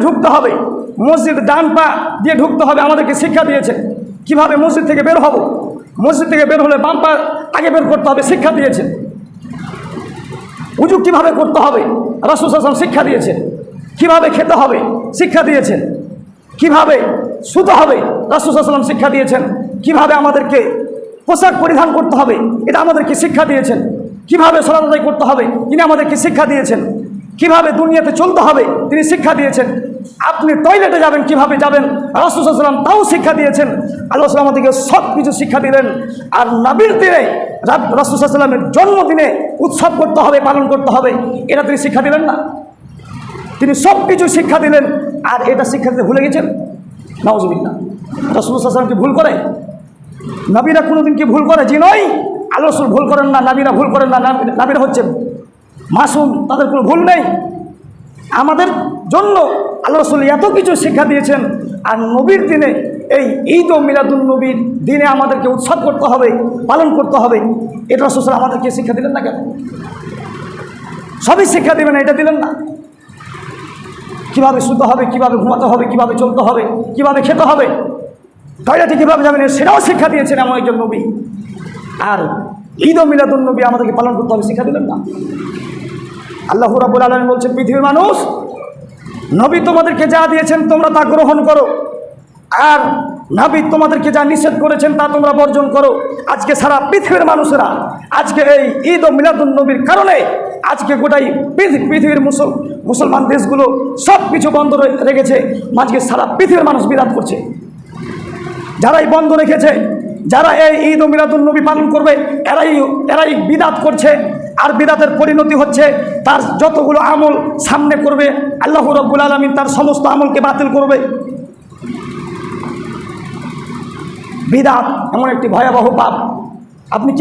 ঢুকতে হবে, মসজিদ ডান পা দিয়ে ঢুকতে হবে, আমাদেরকে শিক্ষা দিয়েছে। কিভাবে মসজিদ থেকে বের হব, মসজিদ থেকে বের হলে বাম পা আগে বের করতে হবে, শিক্ষা দিয়েছে। উজু কিভাবে করতে হবে রাসূল সাল্লাল্লাহু আলাইহি ওয়াসাল্লাম শিক্ষা দিয়েছেন। কিভাবে খেতে হবে শিক্ষা দিয়েছেন। কিভাবে শুতে হবে রাসূল সাল্লাল্লাহু আলাইহি ওয়াসাল্লাম শিক্ষা দিয়েছেন। কিভাবে আমাদেরকে পোশাক পরিধান করতে হবে এটা আমাদেরকে শিক্ষা দিয়েছেন। কিভাবে সালাত আদায় করতে হবে তিনি আমাদেরকে শিক্ষা দিয়েছেন। কিভাবে দুনিয়াতে চলতে হবে তিনি শিক্ষা দিয়েছেন। আপনি টয়লেটে যাবেন কিভাবে যাবেন রাসূল সাল্লাল্লাহু আলাইহি ওয়াসাল্লাম তাও শিক্ষা দিয়েছেন। আল্লাহ সাল্লাল্লাহু আমাদেরকে সব কিছু শিক্ষা দিলেন। আর নবীর দিনে রাসূল সাল্লাল্লাহু আলাইহি ওয়াসাল্লামের জন্মদিনে উৎসব করতে হবে, পালন করতে হবে, এটা তিনি শিক্ষা দিলেন না? তিনি সব কিছু শিক্ষা দিলেন। আর এটা শিক্ষা দিতে ভুলে গেছেন। নাউজুবিল্লাহ। রাসূল সাল্লাল্লাহু আলাইহি ওয়াসাল্লাম কি ভুল করে? নবীরা কোনোদিন কি ভুল করে? জি নয়। আল্লাহ রাসূল ভুল করেন না, নবীরা ভুল করেন না। নবীরা হচ্ছে মাসুম, তাদের কোনো ভুল নেই। আমাদের জন্য আল্লাহ রাসূল এত কিছু শিক্ষা দিয়েছেন। আর নবীর দিনে এই ঈদ ও মিলাদুন নবীর দিনে আমাদেরকে উৎসব করতে হবে, পালন করতে হবে, এটা রাসূল আমাদেরকে শিক্ষা দিলেন না কেন? সবই শিক্ষা দিবেন, এটা দিলেন না? কীভাবে শুতে হবে, কীভাবে ঘুমাতে হবে, কীভাবে চলতে হবে, কীভাবে খেতে হবে, টয়লেটে কীভাবে যাবেন সেটাও শিক্ষা দিয়েছেন এমন একজন নবী। আর ঈদ ও মিলাদুন নবী আমাদেরকে পালন করতে হবে, শিক্ষা দিলেন না? আল্লাহ রাব্বুল আলামিন বলছেন, পৃথিবীর মানুষ, নবী তোমাদেরকে যা দিয়েছেন তোমরা তা গ্রহণ করো, আর নবী তোমাদেরকে যা নিষেধ করেছেন তা তোমরা বর্জন করো। আজকে সারা পৃথিবীর মানুষেরা আজকে এই ঈদ ও মিলাদুন নবীর কারণে আজকে গোটাই পৃথিবীর মুসলমান দেশগুলো সব কিছু বন্ধ রেখেছে। আজকে সারা পৃথিবীর মানুষ বিদাত করছে। যারাই বন্ধ রেখেছে, যারা এই ঈদ ও মিলাদুন নবী পালন করবে, এরাই বিদাত করছে। আর বিদাতের পরিণতি হচ্ছে তার যতগুলো আমল সামনে করবে আল্লাহ রাব্বুল আলামিন তার সমস্ত আমলকে বাতিল করবে। বিদাত এমন একটি ভয়াবহ পাপ। আপনি কি